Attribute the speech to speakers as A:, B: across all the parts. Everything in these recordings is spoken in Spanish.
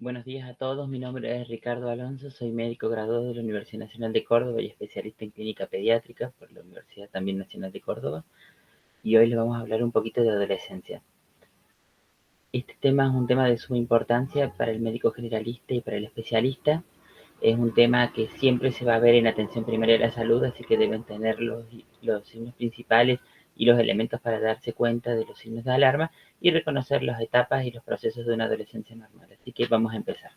A: Buenos días a todos, mi nombre es Ricardo Alonso, soy médico graduado de la Universidad Nacional de Córdoba y especialista en clínica pediátrica por la Universidad también Nacional de Córdoba, y hoy les vamos a hablar un poquito de adolescencia. Este tema es un tema de suma importancia para el médico generalista y para el especialista. Es un tema que siempre se va a ver en atención primaria de la salud, así que deben tener los signos principales y los elementos para darse cuenta de los signos de alarma y reconocer las etapas y los procesos de una adolescencia normal. Así que vamos a empezar.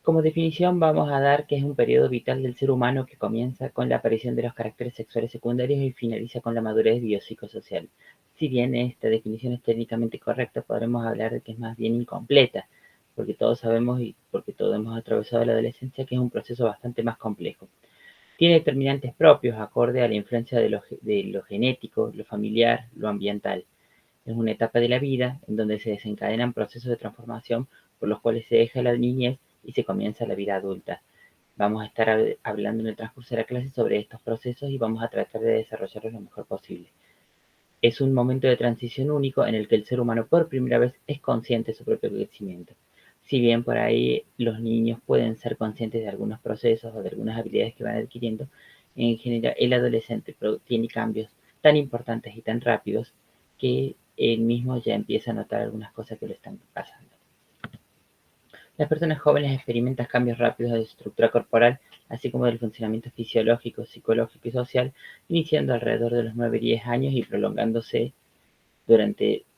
A: Como definición vamos a dar que es un periodo vital del ser humano que comienza con la aparición de los caracteres sexuales secundarios y finaliza con la madurez biopsicosocial. Si bien esta definición es técnicamente correcta, podremos hablar de que es más bien incompleta, porque todos sabemos y porque todos hemos atravesado la adolescencia que es un proceso bastante más complejo. Tiene determinantes propios acorde a la influencia de lo genético, lo familiar, lo ambiental. Es una etapa de la vida en donde se desencadenan procesos de transformación por los cuales se deja la niñez y se comienza la vida adulta. Vamos a estar hablando en el transcurso de la clase sobre estos procesos y vamos a tratar de desarrollarlos lo mejor posible. Es un momento de transición único en el que el ser humano por primera vez es consciente de su propio crecimiento. Si bien por ahí los niños pueden ser conscientes de algunos procesos o de algunas habilidades que van adquiriendo, en general el adolescente tiene cambios tan importantes y tan rápidos que él mismo ya empieza a notar algunas cosas que le están pasando. Las personas jóvenes experimentan cambios rápidos de su estructura corporal, así como del funcionamiento fisiológico, psicológico y social, iniciando alrededor de los 9-10 años y prolongándose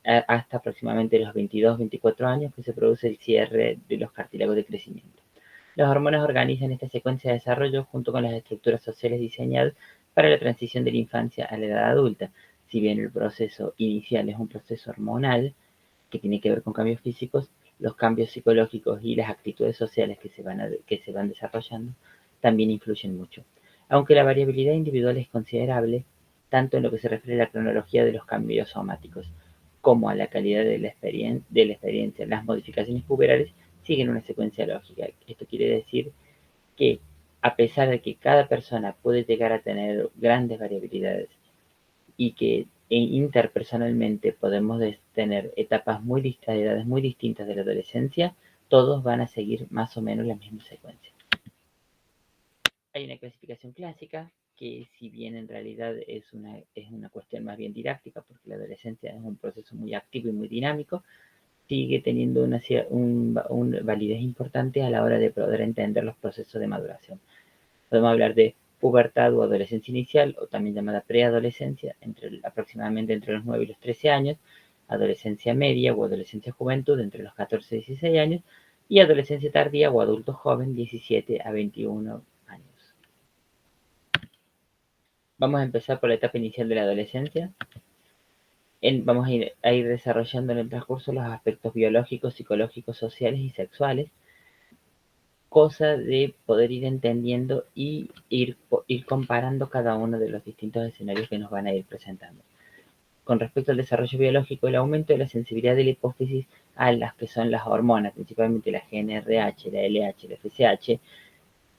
A: hasta aproximadamente los 22-24 años, que se produce el cierre de los cartílagos de crecimiento. Las hormonas organizan esta secuencia de desarrollo junto con las estructuras sociales diseñadas para la transición de la infancia a la edad adulta. Si bien el proceso inicial es un proceso hormonal que tiene que ver con cambios físicos, los cambios psicológicos y las actitudes sociales que se van desarrollando también influyen mucho. Aunque la variabilidad individual es considerable, tanto en lo que se refiere a la cronología de los cambios somáticos como a la calidad de la experiencia, las modificaciones puberales siguen una secuencia lógica. Esto quiere decir que a pesar de que cada persona puede llegar a tener grandes variabilidades y que interpersonalmente podemos tener etapas muy distintas, edades muy distintas de la adolescencia, todos van a seguir más o menos la misma secuencia. Hay una clasificación clásica que si bien en realidad es una cuestión más bien didáctica, porque la adolescencia es un proceso muy activo y muy dinámico, sigue teniendo una validez importante a la hora de poder entender los procesos de maduración. Podemos hablar de pubertad o adolescencia inicial, o también llamada preadolescencia, aproximadamente entre los 9 y los 13 años, adolescencia media o adolescencia juventud entre los 14 y 16 años, y adolescencia tardía o adulto joven 17 a 21 años. Vamos a empezar por la etapa inicial de la adolescencia. Vamos a ir desarrollando en el transcurso los aspectos biológicos, psicológicos, sociales y sexuales, cosa de poder ir entendiendo y ir comparando cada uno de los distintos escenarios que nos van a ir presentando. Con respecto al desarrollo biológico, el aumento de la sensibilidad de la hipófisis a las que son las hormonas, principalmente la GnRH, la LH, la FSH,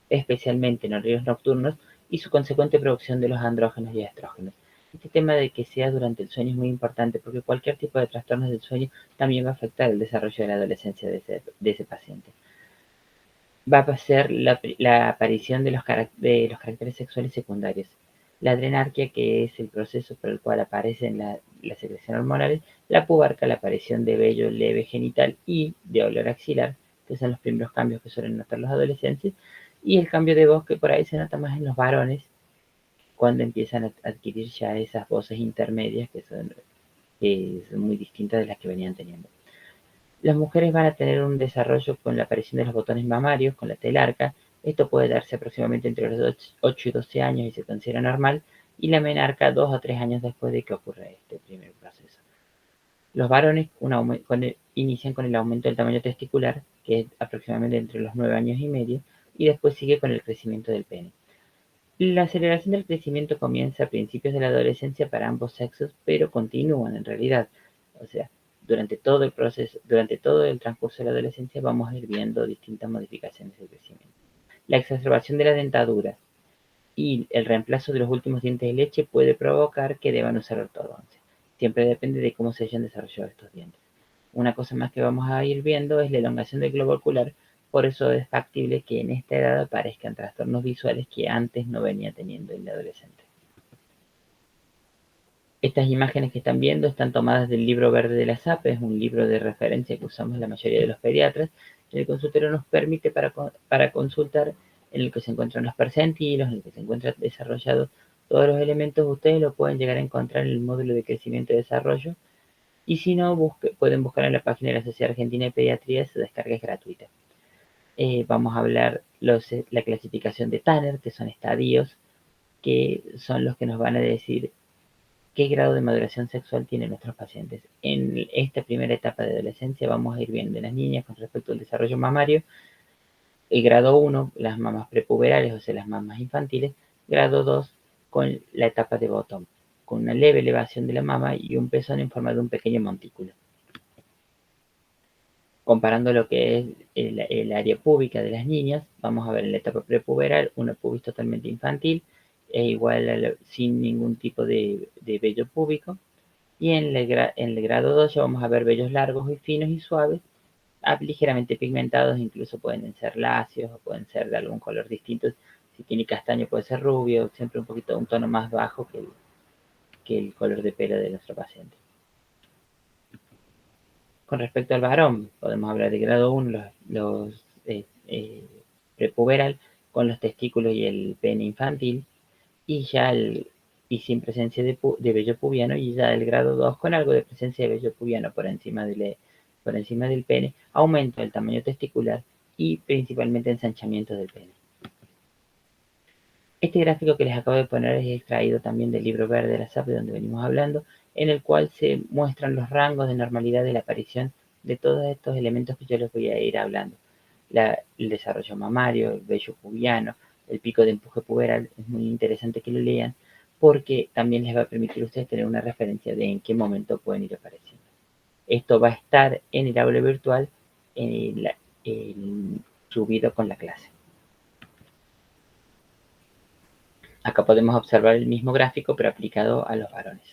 A: especialmente en horarios nocturnos, y su consecuente producción de los andrógenos y estrógenos. Este tema de que sea durante el sueño es muy importante porque cualquier tipo de trastornos del sueño también va a afectar el desarrollo de la adolescencia de ese paciente. Va a ser la aparición de los caracteres sexuales secundarios. La adrenarquia, que es el proceso por el cual aparecen las secreciones hormonales, la pubarca, la aparición de vello leve genital y de olor axilar, que son los primeros cambios que suelen notar los adolescentes, y el cambio de voz que por ahí se nota más en los varones, cuando empiezan a adquirir ya esas voces intermedias que son muy distintas de las que venían teniendo. Las mujeres van a tener un desarrollo con la aparición de los botones mamarios, con la telarca. Esto puede darse aproximadamente entre los 8 y 12 años y se considera normal, y la menarca 2 o 3 años después de que ocurra este primer proceso. Los varones inician con el aumento del tamaño testicular, que es aproximadamente entre los 9 años y medio, y después sigue con el crecimiento del pene. La aceleración del crecimiento comienza a principios de la adolescencia para ambos sexos, pero continúan en realidad. O sea, durante todo el proceso, durante todo el transcurso de la adolescencia vamos a ir viendo distintas modificaciones de crecimiento. La exacerbación de la dentadura y el reemplazo de los últimos dientes de leche puede provocar que deban usar ortodoncia. Siempre depende de cómo se hayan desarrollado estos dientes. Una cosa más que vamos a ir viendo es la elongación del globo ocular, por eso es factible que en esta edad aparezcan trastornos visuales que antes no venía teniendo el adolescente. Estas imágenes que están viendo están tomadas del libro verde de la SAP, es un libro de referencia que usamos la mayoría de los pediatras. El consultorio nos permite para consultar en el que se encuentran los percentilos, en el que se encuentran desarrollados todos los elementos. Ustedes lo pueden llegar a encontrar en el módulo de crecimiento y desarrollo. Y si no, pueden buscar en la página de la Sociedad Argentina de Pediatría, su descarga es gratuita. Vamos a hablar la clasificación de Tanner, que son estadios, que son los que nos van a decir qué grado de maduración sexual tienen nuestros pacientes. En esta primera etapa de adolescencia vamos a ir viendo en las niñas con respecto al desarrollo mamario, el grado 1, las mamas prepuberales, o sea, las mamas infantiles, grado 2, con la etapa de bottom, con una leve elevación de la mama y un pezón en forma de un pequeño montículo. Comparando lo que es el área púbica de las niñas, vamos a ver en la etapa prepuberal una pubis totalmente infantil, igual sin ningún tipo de vello púbico. Y en el grado 2 ya vamos a ver vellos largos y finos y suaves, ligeramente pigmentados, incluso pueden ser lacios o pueden ser de algún color distinto. Si tiene castaño puede ser rubio, siempre un tono más bajo que el color de pelo de nuestro paciente. Con respecto al varón, podemos hablar de grado 1, los prepuberal, con los testículos y el pene infantil, y ya y sin presencia de vello pubiano, y ya el grado 2 con algo de presencia de vello pubiano por encima del pene, aumento del tamaño testicular y principalmente ensanchamiento del pene. Este gráfico que les acabo de poner es extraído también del libro verde de la SAP, de donde venimos hablando, en el cual se muestran los rangos de normalidad de la aparición de todos estos elementos que yo les voy a ir hablando. El desarrollo mamario, el vello pubiano, el pico de empuje puberal. Es muy interesante que lo lean porque también les va a permitir a ustedes tener una referencia de en qué momento pueden ir apareciendo. Esto va a estar en el aula virtual subido con la clase. Acá podemos observar el mismo gráfico, pero aplicado a los varones.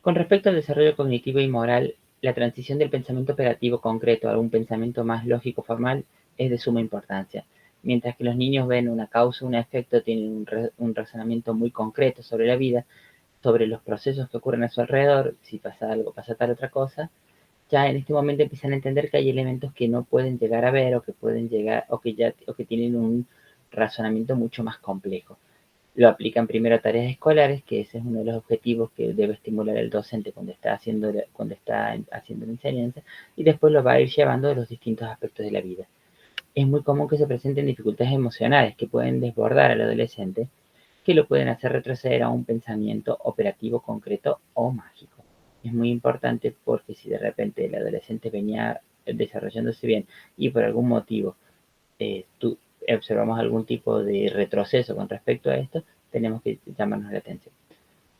A: Con respecto al desarrollo cognitivo y moral, la transición del pensamiento operativo concreto a un pensamiento más lógico formal es de suma importancia. Mientras que los niños ven una causa, un efecto, tienen un razonamiento muy concreto sobre la vida, sobre los procesos que ocurren a su alrededor, si pasa algo, pasa tal otra cosa, ya en este momento empiezan a entender que hay elementos que no pueden llegar a ver o que pueden llegar o que tienen un razonamiento mucho más complejo. Lo aplican primero a tareas escolares, que ese es uno de los objetivos que debe estimular el docente cuando está haciendo la enseñanza, y después lo va a ir llevando a los distintos aspectos de la vida. Es muy común que se presenten dificultades emocionales que pueden desbordar al adolescente, que lo pueden hacer retroceder a un pensamiento operativo concreto o mágico. Es muy importante porque si de repente el adolescente venía desarrollándose bien y por algún motivo observamos algún tipo de retroceso con respecto a esto, tenemos que llamarnos la atención.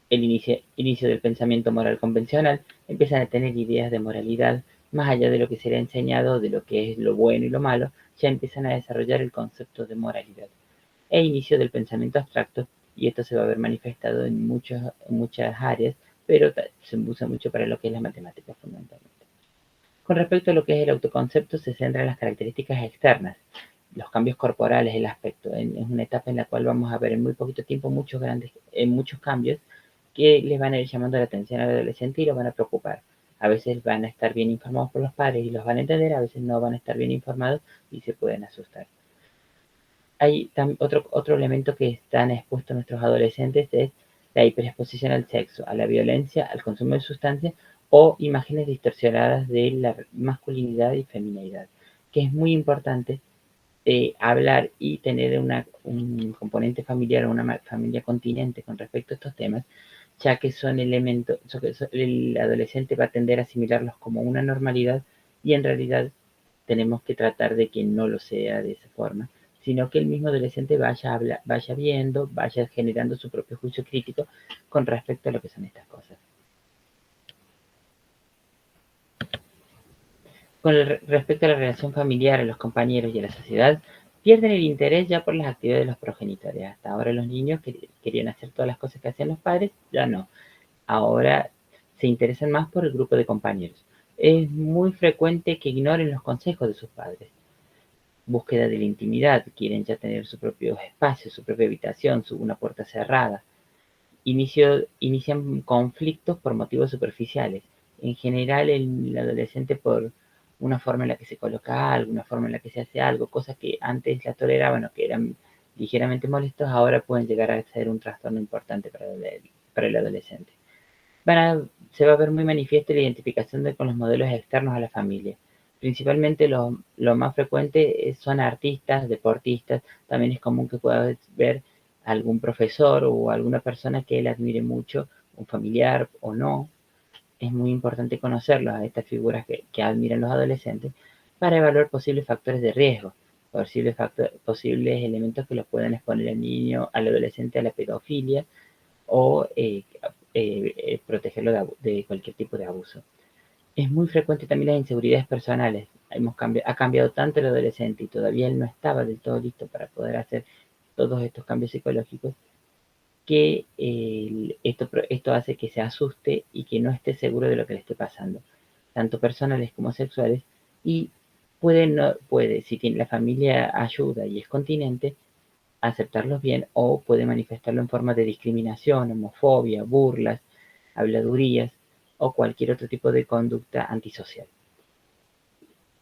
A: El inicio del pensamiento moral convencional, empiezan a tener ideas de moralidad más allá de lo que se le ha enseñado, de lo que es lo bueno y lo malo, ya empiezan a desarrollar el concepto de moralidad. E inicio del pensamiento abstracto, y esto se va a ver manifestado en muchas áreas, pero se usa mucho para lo que es la matemática fundamentalmente. Con respecto a lo que es el autoconcepto, se centra en las características externas, los cambios corporales, el aspecto. Es una etapa en la cual vamos a ver en muy poquito tiempo muchos cambios que les van a ir llamando la atención al adolescente y lo van a preocupar. A veces van a estar bien informados por los padres y los van a entender, a veces no van a estar bien informados y se pueden asustar. Hay otro elemento que están expuestos nuestros adolescentes es la hiperexposición al sexo, a la violencia, al consumo de sustancias o imágenes distorsionadas de la masculinidad y feminidad, que es muy importante hablar y tener un componente familiar o una familia continente con respecto a estos temas, ya que son elementos, el adolescente va a tender a asimilarlos como una normalidad y en realidad tenemos que tratar de que no lo sea de esa forma, sino que el mismo adolescente vaya viendo, vaya generando su propio juicio crítico con respecto a lo que son estas cosas. Respecto a la relación familiar, a los compañeros y a la sociedad, pierden el interés ya por las actividades de los progenitores. Hasta ahora los niños querían hacer todas las cosas que hacían los padres, ya no. Ahora se interesan más por el grupo de compañeros. Es muy frecuente que ignoren los consejos de sus padres. Búsqueda de la intimidad, quieren ya tener su propio espacio, su propia habitación, una puerta cerrada. Inician conflictos por motivos superficiales. En general, el adolescente por una forma en la que se coloca algo, una forma en la que se hace algo, cosas que antes la toleraban o que eran ligeramente molestos, ahora pueden llegar a ser un trastorno importante para el adolescente. Se va a ver muy manifiesta la identificación con los modelos externos a la familia. Principalmente lo más frecuente son artistas, deportistas. También es común que pueda ver algún profesor o alguna persona que él admire mucho, un familiar o no. Es muy importante conocerlos a estas figuras que admiran los adolescentes para evaluar posibles factores de riesgo, posibles elementos que los puedan exponer al niño, al adolescente a la pedofilia o protegerlo de cualquier tipo de abuso. Es muy frecuente también las inseguridades personales. Ha cambiado tanto el adolescente y todavía él no estaba del todo listo para poder hacer todos estos cambios psicológicos que esto hace que se asuste y que no esté seguro de lo que le esté pasando, tanto personales como sexuales, y si tiene la familia ayuda y es continente, aceptarlos bien o puede manifestarlo en forma de discriminación, homofobia, burlas, habladurías o cualquier otro tipo de conducta antisocial.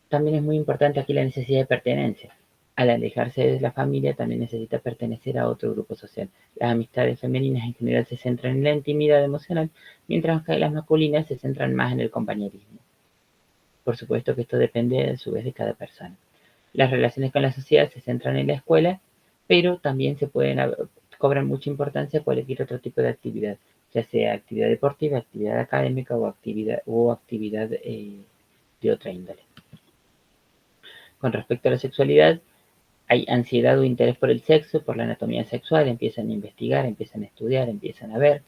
A: También es muy importante aquí la necesidad de pertenencia. Al alejarse de la familia también necesita pertenecer a otro grupo social. Las amistades femeninas en general se centran en la intimidad emocional, mientras que las masculinas se centran más en el compañerismo. Por supuesto que esto depende a su vez de cada persona. Las relaciones con la sociedad se centran en la escuela, pero también cobran mucha importancia cualquier otro tipo de actividad, ya sea actividad deportiva, actividad académica o actividad de otra índole. Con respecto a la sexualidad, hay ansiedad o interés por el sexo, por la anatomía sexual, empiezan a investigar, empiezan a estudiar, empiezan a ver.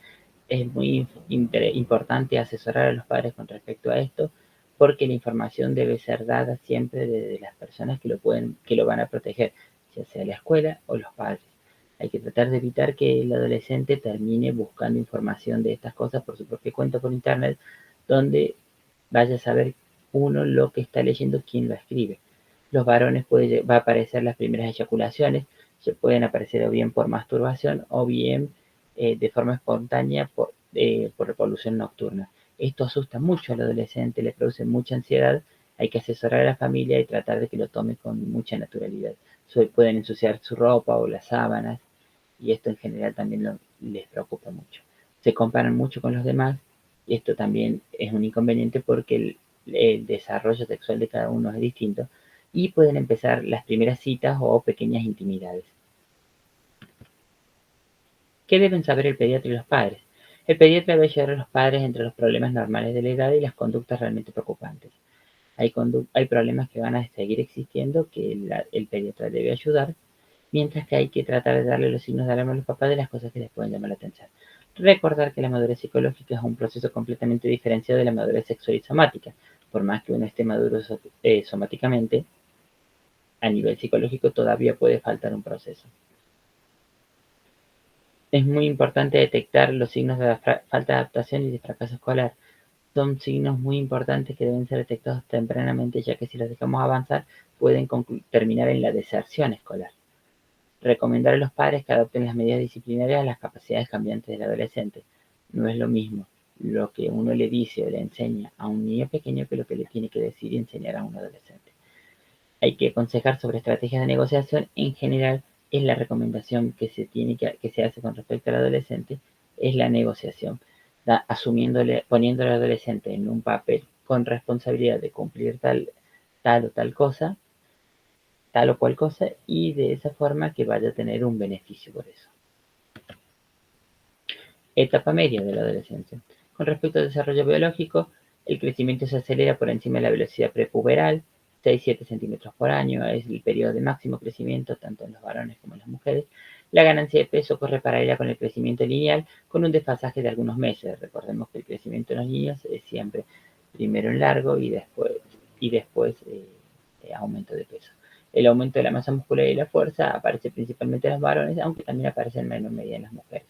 A: Es muy importante asesorar a los padres con respecto a esto, porque la información debe ser dada siempre de las personas que lo van a proteger, ya sea la escuela o los padres. Hay que tratar de evitar que el adolescente termine buscando información de estas cosas por su propia cuenta por internet, donde vaya a saber uno lo que está leyendo, quién lo escribe. Los varones va a aparecer las primeras eyaculaciones, se pueden aparecer o bien por masturbación o bien de forma espontánea por revolución nocturna. Esto asusta mucho al adolescente, le produce mucha ansiedad. Hay que asesorar a la familia y tratar de que lo tome con mucha naturalidad. Pueden ensuciar su ropa o las sábanas y esto en general también les preocupa mucho. Se comparan mucho con los demás y esto también es un inconveniente porque el desarrollo sexual de cada uno es distinto y pueden empezar las primeras citas o pequeñas intimidades. ¿Qué deben saber el pediatra y los padres? El pediatra debe ayudar a los padres entre los problemas normales de la edad y las conductas realmente preocupantes. Hay problemas que van a seguir existiendo que el pediatra debe ayudar, mientras que hay que tratar de darle los signos de alarma a los papás de las cosas que les pueden llamar la atención. Recordar que la madurez psicológica es un proceso completamente diferenciado de la madurez sexual y somática. Por más que uno esté maduro somáticamente, a nivel psicológico todavía puede faltar un proceso. Es muy importante detectar los signos de falta de adaptación y de fracaso escolar. Son signos muy importantes que deben ser detectados tempranamente, ya que si los dejamos avanzar pueden terminar en la deserción escolar. Recomendar a los padres que adopten las medidas disciplinarias a las capacidades cambiantes del adolescente. No es lo mismo lo que uno le dice o le enseña a un niño pequeño que lo que le tiene que decir y enseñar a un adolescente. Hay que aconsejar sobre estrategias de negociación. En general, es la recomendación que se hace con respecto al adolescente, es la negociación, poniéndole al adolescente en un papel con responsabilidad de cumplir tal cosa, tal o cual cosa, y de esa forma que vaya a tener un beneficio por eso. Etapa media de la adolescencia. Con respecto al desarrollo biológico, el crecimiento se acelera por encima de la velocidad prepuberal, 6-7 centímetros por año es el periodo de máximo crecimiento tanto en los varones como en las mujeres. La ganancia de peso corre paralela con el crecimiento lineal con un desfasaje de algunos meses. Recordemos que el crecimiento en los niños es siempre primero en largo y después aumento de peso. El aumento de la masa muscular y la fuerza aparece principalmente en los varones, aunque también aparece en menor medida en las mujeres.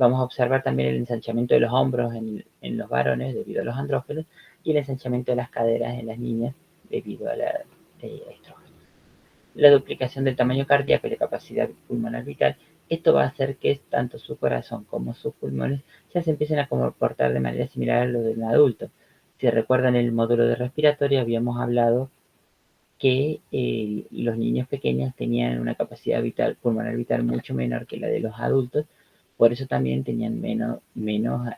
A: Vamos a observar también el ensanchamiento de los hombros en los varones debido a los andrógenos y el ensanchamiento de las caderas en las niñas debido a la estrógeno. La duplicación del tamaño cardíaco y la capacidad pulmonar vital. Esto va a hacer que tanto su corazón como sus pulmones ya se empiecen a comportar de manera similar a lo de un adulto. Si recuerdan el módulo de respiratorio, habíamos hablado que los niños pequeños tenían una capacidad vital, pulmonar vital mucho menor que la de los adultos, por eso también tenían menos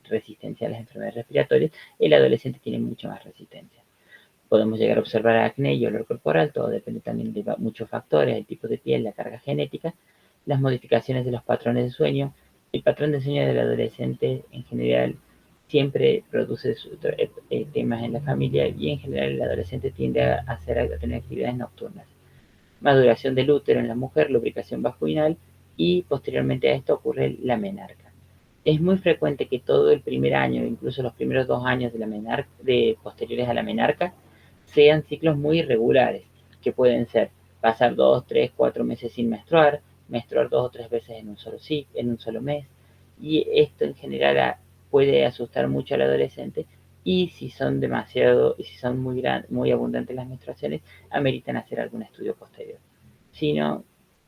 A: resistencia a las enfermedades respiratorias. El adolescente tiene mucho más resistencia. Podemos llegar a observar acné y olor corporal, todo depende también de muchos factores, el tipo de piel, la carga genética, las modificaciones de los patrones de sueño. El patrón de sueño del adolescente en general siempre produce temas en la familia y en general el adolescente tiende a tener actividades nocturnas. Maduración del útero en la mujer, lubricación vaginal y posteriormente a esto ocurre la menarca. Es muy frecuente que todo el primer año, incluso los primeros 2 años de posteriores a la menarca, sean ciclos muy irregulares, que pueden ser pasar 2, 3, 4 meses sin menstruar, menstruar 2 o 3 veces en un solo mes, y esto en general puede asustar mucho al adolescente y si son muy abundantes las menstruaciones, ameritan hacer algún estudio posterior. Si no,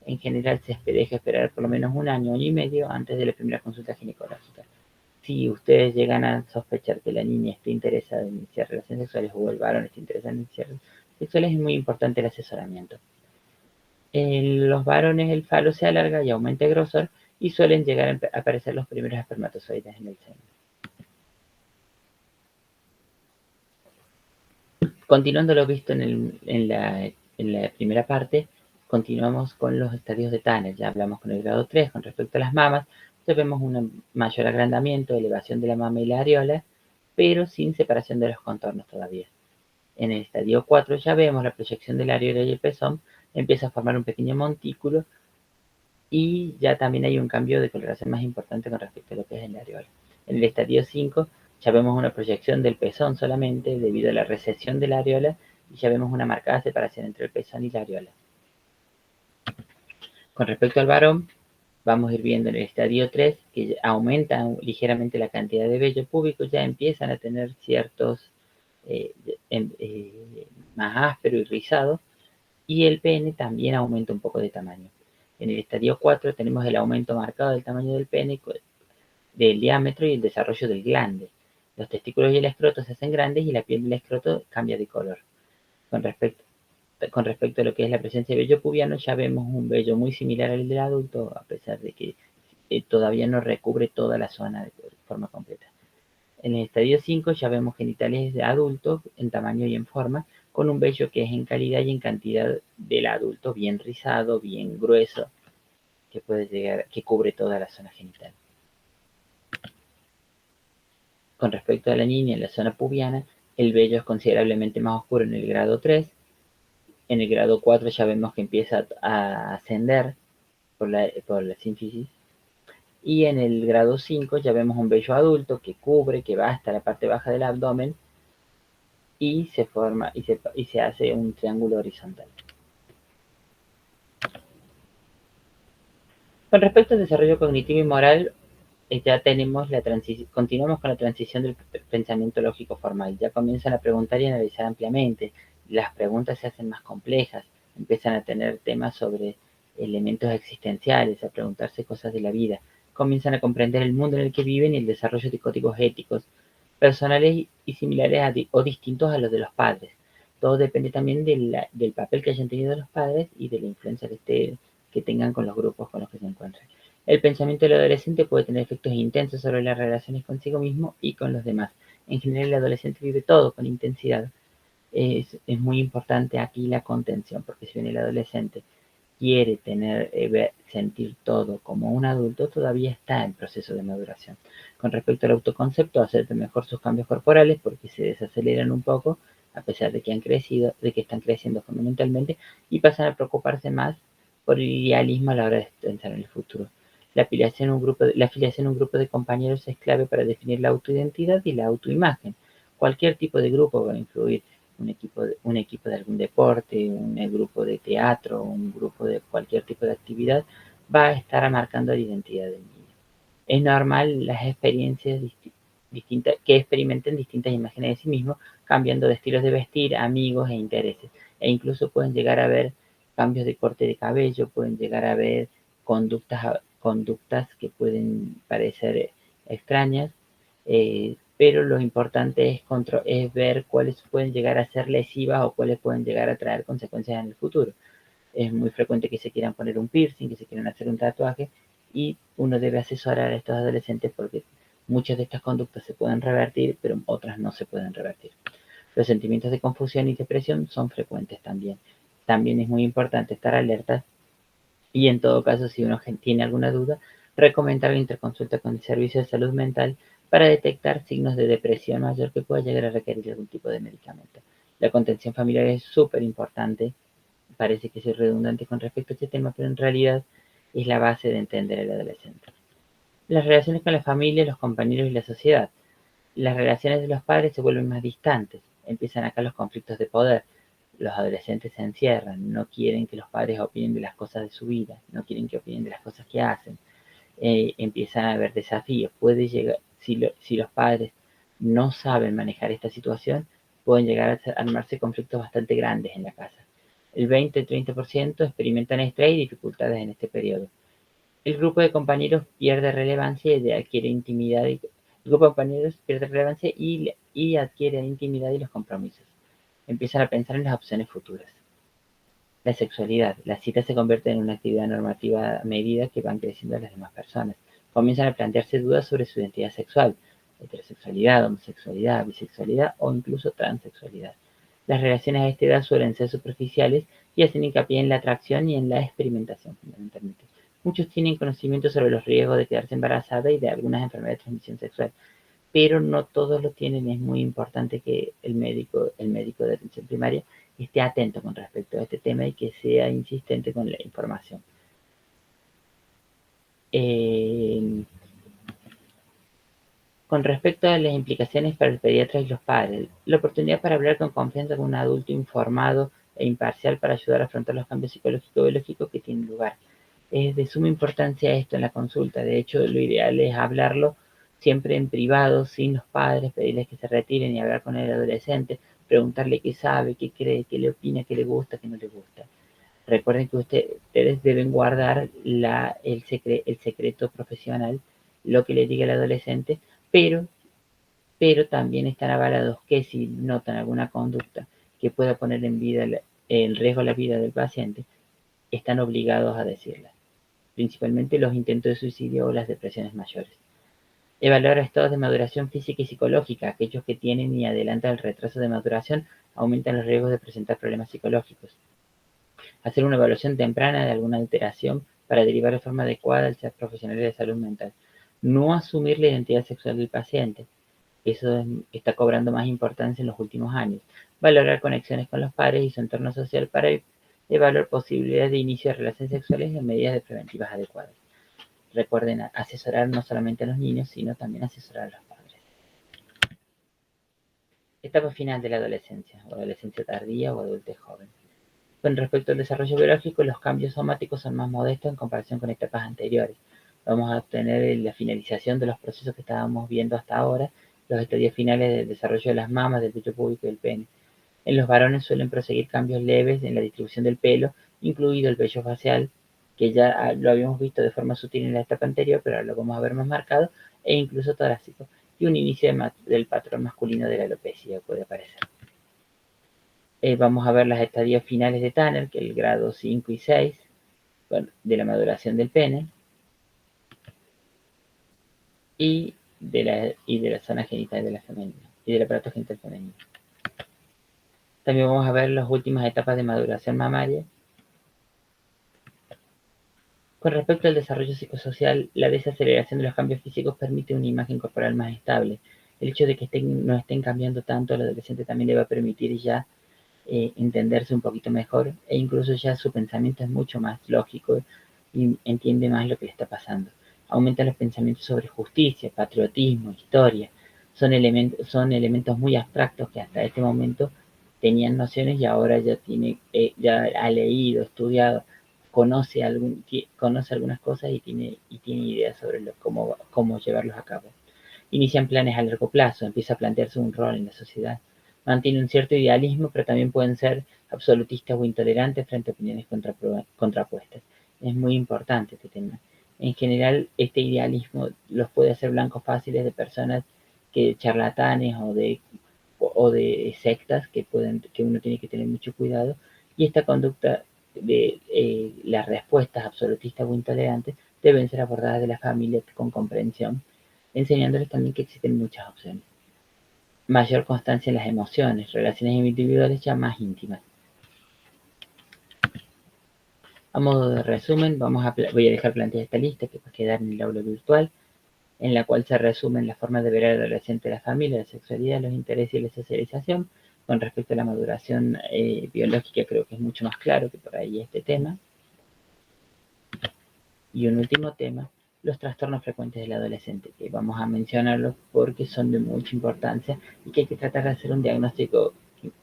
A: en general se deja esperar por lo menos un año, año y medio antes de la primera consulta ginecológica. Si ustedes llegan a sospechar que la niña esté interesada en iniciar relaciones sexuales o el varón esté interesado en iniciar relaciones sexuales, es muy importante el asesoramiento. En los varones el falo se alarga y aumenta el grosor y suelen llegar a aparecer los primeros espermatozoides en el seno. Continuando lo visto en la primera parte, continuamos con los estadios de Tanner. Ya hablamos con el grado 3 con respecto a las mamas. Ya vemos un mayor agrandamiento, elevación de la mama y la areola, pero sin separación de los contornos todavía. En el estadio 4 ya vemos la proyección de la areola y el pezón, empieza a formar un pequeño montículo y ya también hay un cambio de coloración más importante con respecto a lo que es el areola. En el estadio 5 ya vemos una proyección del pezón solamente debido a la recesión de la areola y ya vemos una marcada separación entre el pezón y la areola. Con respecto al varón, vamos a ir viendo en el estadio 3 que aumenta ligeramente la cantidad de vello púbico, ya empiezan a tener ciertos más áspero y rizado, y el pene también aumenta un poco de tamaño. En el estadio 4 tenemos el aumento marcado del tamaño del pene, del diámetro y el desarrollo del glande. Los testículos y el escroto se hacen grandes y la piel del escroto cambia de color. Con respecto, con respecto a lo que es la presencia de vello pubiano, ya vemos un vello muy similar al del adulto, a pesar de que todavía no recubre toda la zona de forma completa. En el estadio 5 ya vemos genitales de adultos en tamaño y en forma, con un vello que es en calidad y en cantidad del adulto, bien rizado, bien grueso, que cubre toda la zona genital. Con respecto a la niña en la zona pubiana, el vello es considerablemente más oscuro en el grado 3. En el grado 4 ya vemos que empieza a ascender por la sínfisis. Y en el grado 5 ya vemos un vello adulto que cubre, que va hasta la parte baja del abdomen y se forma y se hace un triángulo horizontal. Con respecto al desarrollo cognitivo y moral, ya continuamos con la transición del pensamiento lógico formal. Ya comienzan a preguntar y analizar ampliamente. Las preguntas se hacen más complejas, empiezan a tener temas sobre elementos existenciales, a preguntarse cosas de la vida. Comienzan a comprender el mundo en el que viven y el desarrollo de códigos éticos, personales y similares o distintos a los de los padres. Todo depende también del papel que hayan tenido los padres y de la influencia que tengan con los grupos con los que se encuentran. El pensamiento del adolescente puede tener efectos intensos sobre las relaciones consigo mismo y con los demás. En general, el adolescente vive todo con intensidad. Es muy importante aquí la contención, porque si bien el adolescente quiere sentir todo como un adulto, todavía está en proceso de maduración. Con respecto al autoconcepto, acepta mejor sus cambios corporales porque se desaceleran un poco, a pesar de que están creciendo fundamentalmente, y pasan a preocuparse más por el idealismo a la hora de pensar en el futuro. La afiliación a un grupo de compañeros es clave para definir la autoidentidad y la autoimagen. Cualquier tipo de grupo va a influir. Un equipo de algún deporte, un grupo de teatro, un grupo de cualquier tipo de actividad, va a estar marcando la identidad del niño. Es normal las experiencias distintas que experimenten distintas imágenes de sí mismos, cambiando de estilos de vestir, amigos e intereses. E incluso pueden llegar a ver cambios de corte de cabello, pueden llegar a ver conductas que pueden parecer extrañas, pero lo importante es ver cuáles pueden llegar a ser lesivas o cuáles pueden llegar a traer consecuencias en el futuro. Es muy frecuente que se quieran poner un piercing, que se quieran hacer un tatuaje, y uno debe asesorar a estos adolescentes porque muchas de estas conductas se pueden revertir, pero otras no se pueden revertir. Los sentimientos de confusión y depresión son frecuentes también. También es muy importante estar alerta y, en todo caso, si uno tiene alguna duda, recomendar la interconsulta con el servicio de salud mental para detectar signos de depresión mayor que pueda llegar a requerir algún tipo de medicamento. La contención familiar es súper importante. Parece que soy redundante con respecto a este tema, pero en realidad es la base de entender al adolescente. Las relaciones con la familia, los compañeros y la sociedad. Las relaciones de los padres se vuelven más distantes. Empiezan acá los conflictos de poder. Los adolescentes se encierran, no quieren que los padres opinen de las cosas de su vida, no quieren que opinen de las cosas que hacen. Empiezan a haber desafíos. Puede llegar, si los padres no saben manejar esta situación, pueden llegar a armarse conflictos bastante grandes en la casa. El 20-30% experimentan estrés y dificultades en este periodo. El grupo de compañeros pierde relevancia y adquiere intimidad. El grupo de compañeros pierde relevancia y adquiere intimidad y los compromisos. Empiezan a pensar en las opciones futuras. La sexualidad. Las citas se convierten en una actividad normativa a medida que van creciendo las demás personas. Comienzan a plantearse dudas sobre su identidad sexual, heterosexualidad, homosexualidad, bisexualidad o incluso transexualidad. Las relaciones a esta edad suelen ser superficiales y hacen hincapié en la atracción y en la experimentación, fundamentalmente. Muchos tienen conocimiento sobre los riesgos de quedarse embarazada y de algunas enfermedades de transmisión sexual, pero no todos lo tienen. Es muy importante que el médico de atención primaria esté atento con respecto a este tema y que sea insistente con la información. Eh, con respecto a las implicaciones para el pediatra y los padres, la oportunidad para hablar con confianza con un adulto informado e imparcial para ayudar a afrontar los cambios psicológicos y biológicos que tienen lugar. Es de suma importancia esto en la consulta. De hecho, lo ideal es hablarlo siempre en privado, sin los padres, pedirles que se retiren y hablar con el adolescente, preguntarle qué sabe, qué cree, qué le opina, qué le gusta, qué no le gusta. Recuerden que ustedes deben guardar el secreto profesional, lo que le diga el adolescente, pero, pero también están avalados que si notan alguna conducta que pueda poner en riesgo la vida del paciente, están obligados a decirla, principalmente los intentos de suicidio o las depresiones mayores. Evaluar estados de maduración física y psicológica. Aquellos que tienen y adelantan el retraso de maduración aumentan los riesgos de presentar problemas psicológicos. Hacer una evaluación temprana de alguna alteración para derivar de forma adecuada al ser profesional de salud mental. No asumir la identidad sexual del paciente. Está cobrando más importancia en los últimos años. Valorar conexiones con los padres y su entorno social para evaluar posibilidades de inicio de relaciones sexuales y medidas de preventivas adecuadas. Recuerden asesorar no solamente a los niños, sino también asesorar a los padres. Etapa final de la adolescencia, o adolescencia tardía o adultez joven. Con respecto al desarrollo biológico, los cambios somáticos son más modestos en comparación con etapas anteriores. Vamos a obtener la finalización de los procesos que estábamos viendo hasta ahora, los estadios finales del desarrollo de las mamas, del pecho púbico y del pene. En los varones suelen proseguir cambios leves en la distribución del pelo, incluido el vello facial, que ya lo habíamos visto de forma sutil en la etapa anterior, pero ahora lo vamos a ver más marcado, e incluso torácico, y un inicio del patrón masculino de la alopecia puede aparecer. Vamos a ver las estadios finales de Tanner, que es el grado 5 y 6 de la maduración del pene y de la zona genital de la femenina y del aparato genital femenino. También vamos a ver las últimas etapas de maduración mamaria. Con respecto al desarrollo psicosocial, la desaceleración de los cambios físicos permite una imagen corporal más estable. El hecho de que no estén cambiando tanto al adolescente también le va a permitir ya entenderse un poquito mejor, e incluso ya su pensamiento es mucho más lógico y entiende más lo que le está pasando. Aumenta los pensamientos sobre justicia, patriotismo, historia. Son elementos muy abstractos que hasta este momento tenían nociones y ahora ya ha leído, estudiado conoce algunas cosas y tiene ideas sobre cómo llevarlos a cabo. Inician planes a largo plazo, empieza a plantearse un rol en la sociedad. Mantiene un cierto idealismo, pero también pueden ser absolutistas o intolerantes frente a opiniones contrapuestas. Es muy importante este tema. En general, este idealismo los puede hacer blancos fáciles de personas charlatanes o de sectas que uno tiene que tener mucho cuidado. Y esta conducta de las respuestas absolutistas o intolerantes deben ser abordadas de la familia con comprensión, enseñándoles también que existen muchas opciones. Mayor constancia en las emociones, relaciones individuales ya más íntimas. A modo de resumen, voy a dejar planteada esta lista que va a quedar en el aula virtual, en la cual se resumen las formas de ver al adolescente, la familia, la sexualidad, los intereses y la socialización. Con respecto a la maduración biológica, creo que es mucho más claro que por ahí este tema. Y un último tema, los trastornos frecuentes del adolescente, que vamos a mencionarlos porque son de mucha importancia y que hay que tratar de hacer un diagnóstico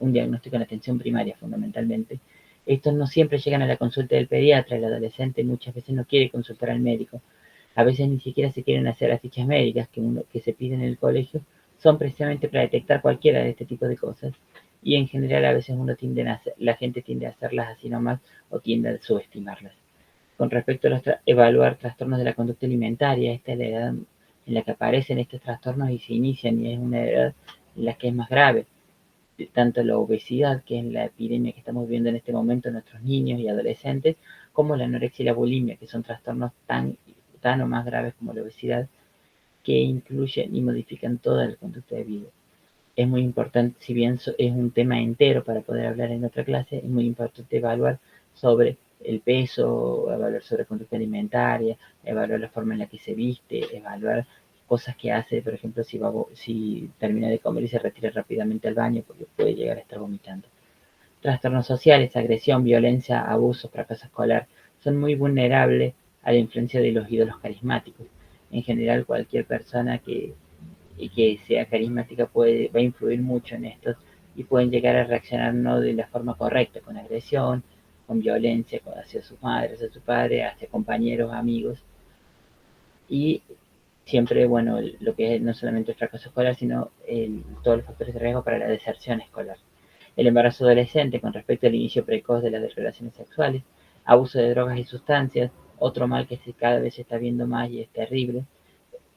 A: en atención primaria fundamentalmente. Estos no siempre llegan a la consulta del pediatra. El adolescente muchas veces no quiere consultar al médico. A veces ni siquiera se quieren hacer las fichas médicas que se piden en el colegio. Son precisamente para detectar cualquiera de este tipo de cosas. Y en general a veces la gente tiende a hacerlas así nomás o tiende a subestimarlas. Con respecto a evaluar trastornos de la conducta alimentaria, esta es la edad en la que aparecen estos trastornos y se inician, y es una edad en la que es más grave. Tanto la obesidad, que es la epidemia que estamos viendo en este momento en nuestros niños y adolescentes, como la anorexia y la bulimia, que son trastornos tan o más graves como la obesidad, que incluyen y modifican toda la conducta de vida. Es muy importante, si bien es un tema entero para poder hablar en otra clase, es muy importante evaluar sobre el peso, evaluar sobre conducta alimentaria, evaluar la forma en la que se viste, evaluar cosas que hace, por ejemplo, si termina de comer y se retira rápidamente al baño porque puede llegar a estar vomitando. Trastornos sociales, agresión, violencia, abuso, fracaso escolar, son muy vulnerables a la influencia de los ídolos carismáticos. En general, cualquier persona que sea carismática va a influir mucho en estos y pueden llegar a reaccionar no de la forma correcta, con agresión, con violencia hacia sus madres, hacia su padre, hacia compañeros, amigos. Y siempre, bueno, lo que es no solamente el fracaso escolar, sino todos los factores de riesgo para la deserción escolar. El embarazo adolescente con respecto al inicio precoz de las relaciones sexuales, abuso de drogas y sustancias, otro mal que cada vez se está viendo más y es terrible,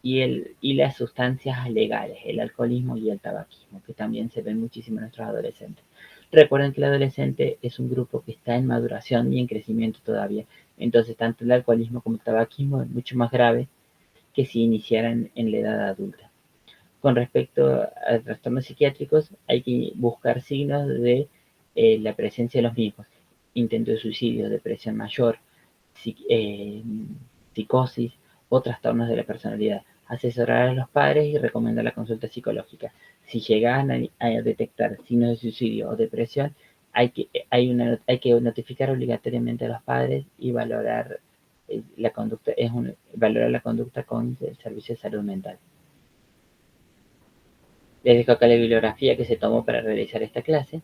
A: y las sustancias legales, el alcoholismo y el tabaquismo, que también se ven muchísimo en nuestros adolescentes. Recuerden que el adolescente es un grupo que está en maduración y en crecimiento todavía, entonces tanto el alcoholismo como el tabaquismo es mucho más grave que si iniciaran en la edad adulta. Con respecto a trastornos psiquiátricos, hay que buscar signos de la presencia de los mismos: intento de suicidio, depresión mayor, psicosis o trastornos de la personalidad. Asesorar a los padres y recomendar la consulta psicológica. Si llegan a detectar signos de suicidio o depresión, hay que notificar obligatoriamente a los padres y valorar valorar la conducta con el servicio de salud mental. Les dejo acá la bibliografía que se tomó para realizar esta clase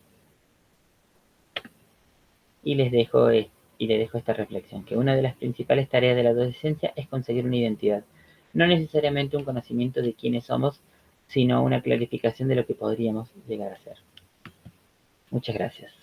A: y les dejo esta reflexión, que una de las principales tareas de la adolescencia es conseguir una identidad, no necesariamente un conocimiento de quiénes somos, sino una clarificación de lo que podríamos llegar a ser. Muchas gracias.